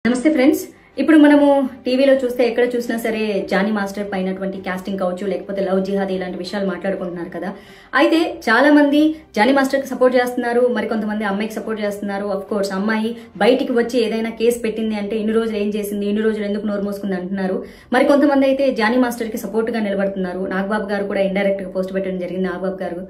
నమస్తే ఫ్రెండ్స్. ఇప్పుడు మనము టీవీలో చూస్తే ఎక్కడ చూసినా సరే జానీ మాస్టర్ పైనటువంటి కాస్టింగ్ కావచ్చు, లేకపోతే లవ్ జిహాద్ ఇలాంటి విషయాలు మాట్లాడుకుంటున్నారు కదా. అయితే చాలా మంది జానీ మాస్టర్ కి సపోర్ట్ చేస్తున్నారు, మరి కొంతమంది అమ్మాయికి సపోర్ట్ చేస్తున్నారు. అఫ్ కోర్స్ అమ్మాయి బయటికి వచ్చి ఏదైనా కేసు పెట్టింది అంటే ఇన్ని రోజులు ఏం చేసింది, ఇన్ని రోజులు ఎందుకు నోరు మోసుకుంది అంటున్నారు. మరి కొంతమంది అయితే జానీ మాస్టర్ కి సపోర్ట్ గా నిలబడుతున్నారు. నాగబాబు గారు కూడా ఇండైరెక్ట్ గా పోస్ట్ పెట్టడం జరిగింది. నాగబాబు గారు,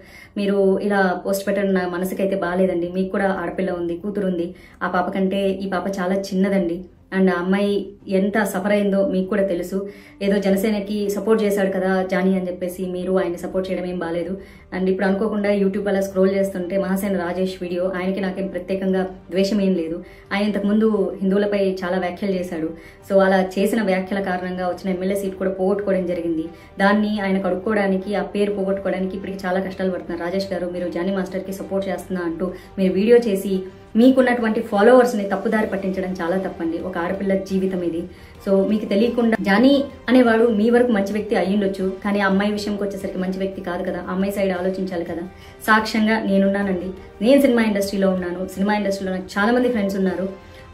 మీరు ఇలా పోస్ట్ పెట్టడం నా మనసుకైతే బాగాలేదండి. మీకు కూడా ఆడపిల్ల ఉంది, కూతురు ఉంది. ఆ పాప కంటే ఈ పాప చాలా చిన్నదండి. అండ్ ఆ అమ్మాయి ఎంత సఫర్ అయిందో మీకు కూడా తెలుసు. ఏదో జనసేనకి సపోర్ట్ చేశాడు కదా జానీ అని చెప్పేసి మీరు ఆయన సపోర్ట్ చేయడం ఏం బాలేదు. అండ్ ఇప్పుడు అనుకోకుండా యూట్యూబ్ అలా స్క్రోల్ చేస్తుంటే మహాసేన రాజేష్ వీడియో, ఆయనకి నాకేం ప్రత్యేకంగా ద్వేషం ఏం లేదు. ఆయన ఇంతకుముందు హిందువులపై చాలా వ్యాఖ్యలు చేశాడు. సో అలా చేసిన వ్యాఖ్యల కారణంగా వచ్చిన ఎమ్మెల్యే సీట్ కూడా పోగొట్టుకోవడం జరిగింది. దాన్ని ఆయన కడుక్కోవడానికి, ఆ పేరు పోగొట్టుకోవడానికి ఇప్పటికి చాలా కష్టాలు పడుతున్నారు. రాజేష్ గారు, మీరు జానీ మాస్టర్ కి సపోర్ట్ చేస్తున్నా అంటూ మీరు వీడియో చేసి మీకున్నటువంటి ఫాలోవర్స్ ని తప్పుదారి పట్టించడం చాలా తప్పండి. ఒక ఆడపిల్ల జీవితం ఇది. సో మీకు తెలియకుండా జానీ అనేవాడు మీ వరకు మంచి వ్యక్తి అయ్యుండొచ్చు, కానీ ఆ అమ్మాయి విషయంకి వచ్చేసరికి మంచి వ్యక్తి కాదు కదా. అమ్మాయి సైడ్ ఆలోచించాలి కదా. సాక్ష్యంగా నేనున్నానండి. నేను సినిమా ఇండస్ట్రీలో ఉన్నాను. సినిమా ఇండస్ట్రీలో నాకు చాలా మంది ఫ్రెండ్స్ ఉన్నారు.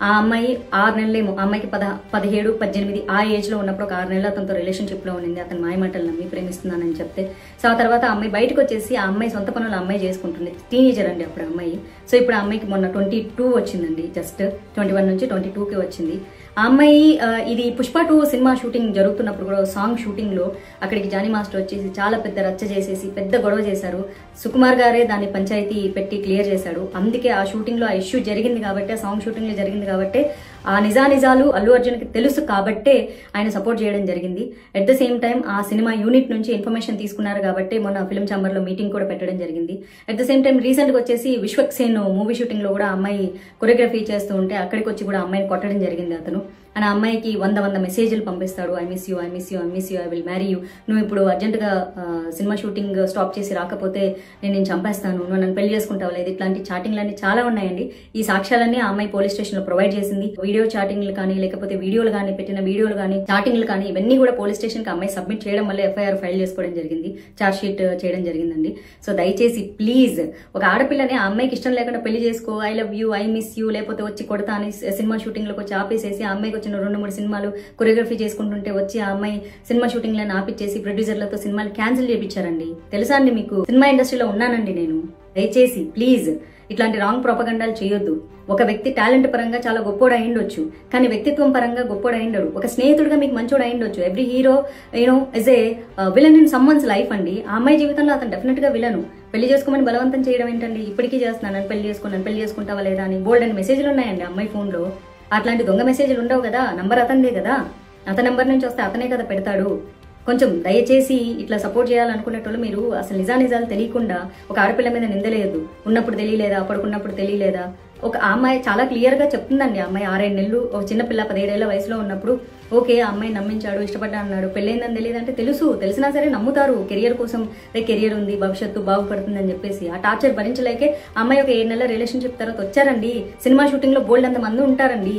ఆ అమ్మాయి 6 నెలలేమో, ఆ అమ్మాయికి 17, 18 ఆ ఏజ్ లో ఉన్నప్పుడు ఒక 6 నెలలు అతనితో రిలేషన్షిప్ లో ఉండింది. అతను మాయమాటలు నమ్మి ప్రేమిస్తున్నానని చెప్తే, సో ఆ తర్వాత ఆ అమ్మాయి బయటకు వచ్చేసి ఆ అమ్మాయి సొంత పనులు అమ్మాయి చేసుకుంటుంది. టీనేజర్ అండి అప్పుడు అమ్మాయి. సో ఇప్పుడు ఆ అమ్మాయికి మొన్న 22 వచ్చిందండి. జస్ట్ 21 నుంచి 22కి వచ్చింది. ఆ అమ్మాయి ఇది పుష్ప 2 సినిమా షూటింగ్ జరుగుతున్నప్పుడు కూడా సాంగ్ షూటింగ్ లో అక్కడికి జానీ మాస్టర్ వచ్చేసి చాలా పెద్ద రచ్చ చేసేసి పెద్ద గొడవ చేశారు. సుకుమార్ గారే దాన్ని పంచాయతీ పెట్టి క్లియర్ చేశాడు. అందుకే ఆ షూటింగ్ లో ఆ ఇష్యూ జరిగింది కాబట్టి, ఆ సాంగ్ షూటింగ్ లో జరిగింది కాబట్టి, ఆ నిజాలు అల్లు అర్జున్ కి తెలుసు కాబట్టే ఆయన సపోర్ట్ చేయడం జరిగింది. అట్ ద సేమ్ టైం ఆ సినిమా యూనిట్ నుంచి ఇన్ఫర్మేషన్ తీసుకున్నారు కాబట్టి మొన్న ఫిల్మ్ ఛాంబర్ లో మీటింగ్ కూడా పెట్టడం జరిగింది. At the same time recent గా వచ్చేసి విశ్వక్సేన్ మూవీ షూటింగ్ లో కూడా అమ్మాయి కొరియోగ్రఫీ చేస్తూ ఉంటే అక్కడికి వచ్చి కూడా అమ్మాయిని కొట్టడం జరిగింది అతను. అండ్ ఆ అమ్మాయికి 100 మెసేజ్లు పంపిస్తాడు. I miss you, I miss you, I miss you, I will marry you. నువ్వు ఇప్పుడు అర్జెంట్ గా సినిమా షూటింగ్ స్టాప్ చేసి రాకపోతే నేను చంపేస్తాను, నువ్వు నన్ను పెళ్లి చేసుకుంటావు లేదు. ఇట్లాంటి చాటింగ్లన్నీ చాలా ఉన్నాయండి. ఈ సాక్ష్యాలన్నీ ఆ అమ్మాయి పోలీస్ స్టేషన్ లో ప్రొవైడ్ చేసింది. వీడియో చాటింగ్లు కానీ, లేకపోతే వీడియోలు కానీ, పెట్టిన వీడియోలు కానీ, చాటింగ్లు కానీ, ఇవన్నీ కూడా పోలీస్ స్టేషన్ కి అమ్మాయి సబ్మిట్ చేయడం వల్ల ఎఫ్ఐఆర్ ఫైల్ చేసుకోవడం జరిగింది, చార్జ్ షీట్ చేయడం జరిగిందండి. సో దయచేసి ప్లీజ్, ఒక ఆడపిల్లని ఆ అమ్మాయికి ఇష్టం లేకుండా పెళ్లి చేసుకో, I love you, I miss you, లేకపోతే వచ్చి కొడతా అని సినిమా షూటింగ్ లోకి వచ్చి ఆపేసేసి ఆ అమ్మాయికి వచ్చిన 2-3 సినిమాలు కొరియోగ్రఫీ చేసుకుంటుంటే వచ్చి ఆ అమ్మాయి సినిమా షూటింగ్ లను ఆపిచ్చేసి ప్రొడ్యూసర్లతో సినిమాలు క్యాన్సిల్ చేయించారండి. తెలుసా అండి మీకు? సినిమా ఇండస్ట్రీలో ఉన్నానండి నేను. దయచేసి ప్లీజ్ ఇట్లాంటి రాంగ్ ప్రొపగండాలు చేయొద్దు. ఒక వ్యక్తి టాలెంట్ పరంగా చాలా గొప్పోడు అయిండొచ్చు, కానీ వ్యక్తిత్వం పరంగా గొప్పోడు అయిండడు. ఒక స్నేహితుడిగా మీకు మంచోడు అయిండొచ్చు. Every hero is a villain in someone's life అండి. ఆ అమ్మాయి జీవితంలో అతను డెఫినెట్ గా విలను. పెళ్లి చేసుకోమని బలవంతం చేయడం ఏంటండి? ఇప్పటికీ చేస్తున్నాను, పెళ్లి చేసుకుంటావా లేదా అని బోల్డ్ అని మెసేజ్లు ఉన్నాయండి అమ్మాయి ఫోన్ లో. అట్లాంటి దొంగ మెసేజ్లు ఉండవు కదా. నంబర్ అతనిదే కదా, అతని నంబర్ నుంచి వస్తే అతనే కదా పెడతాడు. కొంచెం దయచేసి ఇట్లా సపోర్ట్ చేయాలనుకునేటోళ్ళు మీరు అసలు నిజాలు తెలియకుండా ఒక ఆడపిల్ల మీద నిందలేయద్దు. ఉన్నప్పుడు తెలియలేదా, పడుకున్నప్పుడు తెలియలేదా? ఒక అమ్మాయి చాలా క్లియర్ గా చెప్తుందండి. అమ్మాయి 6 నెలలు, ఒక చిన్నపిల్ల 17 ఏళ్ల వయసులో ఉన్నప్పుడు ఓకే ఆ అమ్మాయి నమ్మించాడు, ఇష్టపడ్డా అన్నాడు. పెళ్ళైందని తెలియదంటే తెలిసినా సరే నమ్ముతారు. కెరియర్ కోసం కెరియర్ ఉంది, భవిష్యత్తు బాగుపడుతుంది అని చెప్పేసి ఆ టార్చర్ భరించలేకే అమ్మాయి ఒక 7 నెలల రిలేషన్షిప్ తర్వాత వచ్చారండి. సినిమా షూటింగ్ లో బోల్డ్ అంత మంది ఉంటారండి.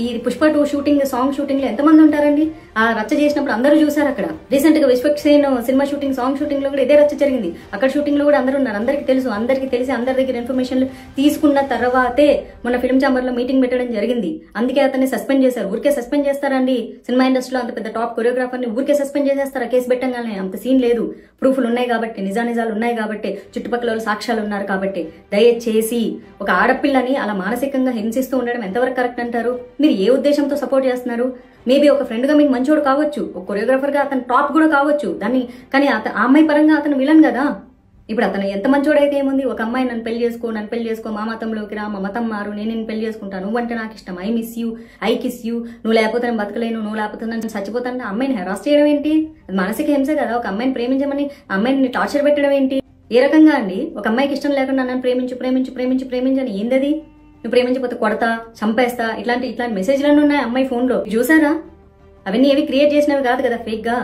ఈ పుష్ప 2 షూటింగ్, సాంగ్ షూటింగ్ లో ఎంతమంది ఉంటారండి? ఆ రచ్చ చేసినప్పుడు అందరూ చూసారు. అక్కడ రీసెంట్ గా Vishwaksen cinema shooting, song shooting లో కూడా ఇదే రచ్చ జరిగింది. అక్కడ షూటింగ్ లో కూడా అందరూ ఉన్నారు. అందరికి తెలిసి అందరి దగ్గర ఇన్ఫర్మేషన్ తీసుకున్న తర్వాతే మొన్న ఫిల్మ్ ఛాంబర్ లో మీటింగ్ పెట్టడం జరిగింది. అందుకే అతన్ని సస్పెండ్ చేశారు. ఊరికే సస్పెండ్ చేస్తారండి? సినిమా ఇండస్ట్రీలో అంత పెద్ద టాప్ కొరియోగ్రాఫర్ ని ఊరికే సస్పెండ్ చేసేస్తారా? కేసు పెట్టంగానే అంత సీన్ లేదు. ప్రూఫ్లు ఉన్నాయి కాబట్టి, నిజాలు ఉన్నాయి కాబట్టి, చుట్టుపక్కల సాక్ష్యాలు ఉన్నారు కాబట్టి, దయచేసి ఒక ఆడపిల్లని అలా మానసికంగా హింసిస్తూ ఉండడం ఎంతవరకు కరెక్ట్ అంటారు? మీరు ఏ ఉద్దేశంతో సపోర్ట్ చేస్తున్నారు? మేబీ ఒక ఫ్రెండ్ గా మీకు మంచోడు కావచ్చు, ఒక కొరియోగ్రాఫర్ గా అతను టాప్ కూడా కావచ్చు, కానీ ఆ అమ్మాయి పరంగా అతను విలన్ కదా. ఇప్పుడు అతను ఎంత మంచోడైతే ఏముంది? ఒక అమ్మాయి నన్ను పెళ్లి చేసుకో, మా మతంలోకి రా, మా మతం మారు, నేను పెళ్లి చేసుకుంటాను, నువ్వంటే నాకు ఇష్టం, I miss you, I kiss you, నువ్వు లేకపోతే నేను బతకలేను, నువ్వు లేకపోతే నేను చచ్చిపోతాను. అమ్మాయిని హెరాస్ చేయడం ఏంటి? అది మానసిక హింసే కదా. ఒక అమ్మాయిని ప్రేమించమని అమ్మాయిని టార్చర్ పెట్టడం ఏంటి? ఏ రకంగా అండి? ఒక అమ్మాయికి ఇష్టం లేకుండా నన్ను ప్రేమించని ఏందది? నువ్వు ప్రేమించకపోతే కొడతా, చంపేస్తా, ఇట్లాంటి మెసేజ్లన్నీ ఉన్నాయి అమ్మాయి ఫోన్ లో. చూసారా? అవన్నీ ఏవి క్రియేట్ చేసినవి కాదు కదా ఫేక్ గా.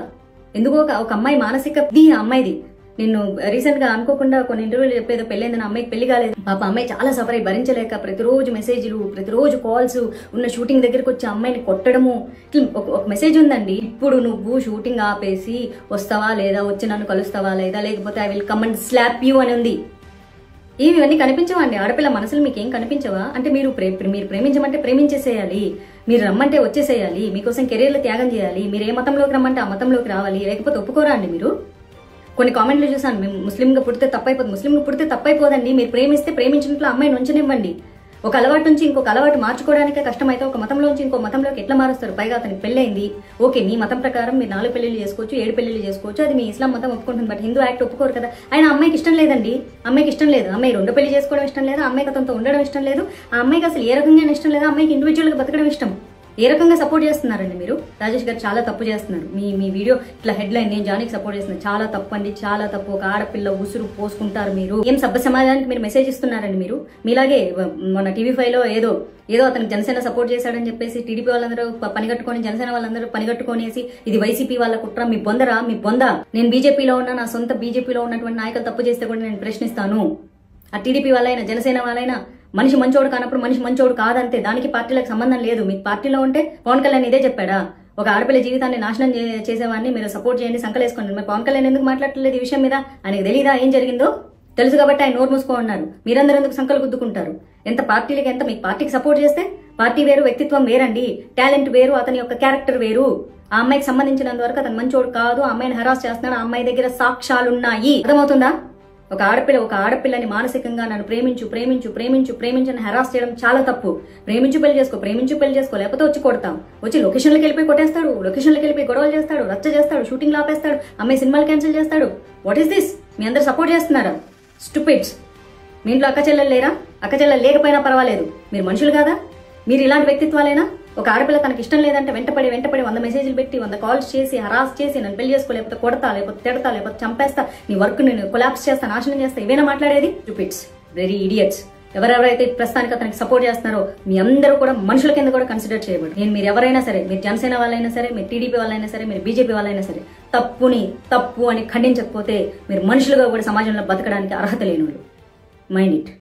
ఎందుకో ఒక అమ్మాయి మానసిక అమ్మాయిది. నిన్ను రీసెంట్ గా అనుకోకుండా కొన్ని ఇంటర్వ్యూలు చెప్పేదో పెళ్ళైంది, నా అమ్మాయికి పెళ్లి కాలేదు. పాప అమ్మాయి చాలా సఫర్ అయ్యి భరించలేక ప్రతిరోజు మెసేజ్లు, ప్రతిరోజు కాల్స్, ఉన్న షూటింగ్ దగ్గరకు వచ్చి అమ్మాయిని కొట్టడము. ఒక మెసేజ్ ఉందండి, ఇప్పుడు నువ్వు షూటింగ్ ఆపేసి వస్తావా లేదా, వచ్చి నన్ను కలుస్తావా లేదా, లేకపోతే I will come and slab you అని ఉంది. ఇవన్నీ కనిపించవా అండి? ఆడపిల్ల మనసులు మీకేం కనిపించవా? అంటే మీరు ప్రేమించమంటే ప్రేమించేసేయాలి. మీరు రమ్మంటే వచ్చేసేయాలి, మీకోసం కెరీర్లు త్యాగం చేయాలి, మీరు ఏ మతంలోకి రమ్మంటే ఆ మతంలోకి రావాలి, లేకపోతే ఒప్పుకోరా అండి మీరు? కొన్ని కామెంట్లు చూసాను, మేము ముస్లింగా పుడితే తప్పైపోతుంది. ముస్లింగా పుడితే తప్పైపోదండి, మీరు ప్రేమిస్తే ప్రేమించినట్లు అమ్మాయిని ఉంచనివ్వండి. ఒక అలవాటు నుంచి ఇంకొక అలవాటు మార్చుకోవడానికే కష్టమైతే ఒక మతంలోంచి ఇంకో మతంలోకి ఎట్లా మారుస్తారు? పైగా అతనికి పెళ్ళైంది, ఓకే మీ మతం ప్రకారం మీరు 4 పెళ్లిళ్ళు చేసుకోవచ్చు, 7 పెళ్లిళ్ళు చేసుకోవచ్చు, అది మీ ఇస్లాం మతం ఒప్పుకుంటుంది. బట్ హిందూ యాక్ట్ ఒప్పుకోరు కదా. ఆయన అమ్మాయికి ఇష్టం లేదండి, అమ్మాయికి ఇష్టం లేదు, అమ్మాయి 2 పెళ్లి చేసుకోవడం ఇష్టం లేదు, అమ్మాయికి అతనితో ఉండడం ఇష్టం లేదు, ఆ అమ్మాయికి అసలు ఏ రకంగా ఇష్టం లేదు, అమ్మాయికి ఇండివిజువల్ గా బతకడం ఇష్టం. ఏ రకంగా సపోర్ట్ చేస్తున్నారండి మీరు? రాజేష్ గారు చాలా తప్పు చేస్తున్నారు. మీ వీడియో ఇట్లా హెడ్లైన్ నేను జానీకి సపోర్ట్ చేస్తున్నాను, చాలా తప్పు అండి, చాలా తప్పు. ఒక ఆడపిల్ల ఉసురు పోసుకుంటారు మీరు. ఏం సభ్య సమాజానికి మీరు మెసేజ్ ఇస్తున్నారండి మీరు? మీలాగే మన టీవీ5లో ఏదో అతనికి జనసేన సపోర్ట్ చేశాడని చెప్పేసి టీడీపీ వాళ్ళందరూ పనిగట్టుకొని, జనసేన వాళ్ళందరూ పనిగట్టుకొనేసి ఇది వైసీపీ వాళ్ళ కుట్ర, మీ బొందరా, మీ బొంద. నేను బీజేపీలో ఉన్న నా సొంత బీజేపీలో ఉన్నటువంటి నాయకులు తప్పు చేస్తే కూడా నేను ప్రశ్నిస్తాను. ఆ టీడీపీ వాళ్ళైనా జనసేన వాళ్ళైనా మనిషి మంచోడు కానప్పుడు మనిషి మంచోడు కాదంతే. దానికి పార్టీలకు సంబంధం లేదు. మీకు పార్టీలో ఉంటే పవన్ కళ్యాణ్ ఇదే చెప్పాడా? ఒక ఆడపిల్ల జీవితాన్ని నాశనం చేసేవాడిని మీరు సపోర్ట్ చేయండి, సంకలేసుకోండి. మరి పవన్ కళ్యాణ్ ఎందుకు మాట్లాడలేదు ఈ విషయం మీద? ఆయనకు తెలీదా ఏం జరిగిందో? తెలుసు కాబట్టి ఆయన నోరు మూసుకో ఉన్నారు. మీరందరూ ఎందుకు సంకలు గుద్దుకుంటారు? ఎంత పార్టీలకి ఎంత మీకు పార్టీకి సపోర్ట్ చేస్తే పార్టీ వేరు, వ్యక్తిత్వం వేరండి, టాలెంట్ వేరు, అతని యొక్క క్యారెక్టర్ వేరు. ఆ అమ్మాయికి సంబంధించినంత వరకు అతను మంచోడు కాదు, ఆ అమ్మాయిని హెరాస్ చేస్తున్నాడు, ఆ అమ్మాయి దగ్గర సాక్ష్యాలున్నాయి. అర్థమవుతుందా? ఒక ఆడపిల్లని మానసికంగా నన్ను ప్రేమించని హెరాస్ చేయడం చాలా తప్పు. ప్రేమించు పెళ్లి చేసుకో, లేకపోతే వచ్చి కొడతాం. వచ్చి లొకేషన్లకు వెళ్ళిపోయి కొట్టేస్తాడు, లొకేషన్లకు వెళ్ళిపోయి గొడవలు చేస్తాడు, రచ్చ చేస్తాడు, షూటింగ్ ఆపేస్తాడు, అమ్మాయి సినిమాలు క్యాన్సిల్ చేస్తాడు. What is this? మీ అందరు సపోర్ట్ చేస్తున్నారా? స్టూపిడ్స్. మీ ఇంట్లో అక్క చెల్లెలు లేరా? అక్క చెల్లెలు లేకపోయినా పర్వాలేదు, మీరు మనుషులు కాదా? మీరు ఇలాంటి వ్యక్తిత్వాలేనా? ఒక ఆడపిల్ల తనకి ఇష్టం లేదంటే వెంటపడి 100 మెసేజ్లు పెట్టి 100 కాల్స్ చేసి హరాస్ చేసి నన్ను పెళ్లి చేసుకో, లేకపోతే కొడతా, లేకపోతే తిడతా, లేకపోతే చంపేస్తా, నీ వర్క్ నేను కొలాప్స్ చేస్తా, నాశనం చేస్తా, ఇవేనా మాట్లాడేది? Stupids, very idiots. ఎవరెవరైతే ప్రస్తుతానికి అతనికి సపోర్ట్ చేస్తున్నారో మీ అందరూ కూడా మనుషుల కింద కూడా కన్సిడర్ చేయబడు. మీరు ఎవరైనా సరే, మీరు జనసేన వాళ్ళైనా సరే, మీరు టీడీపీ వాళ్ళైనా సరే, మీరు బీజేపీ వాళ్ళైనా సరే, తప్పు అని ఖండించకపోతే మీరు మనుషులుగా కూడా సమాజంలో బతకడానికి అర్హత లేని. Mind it.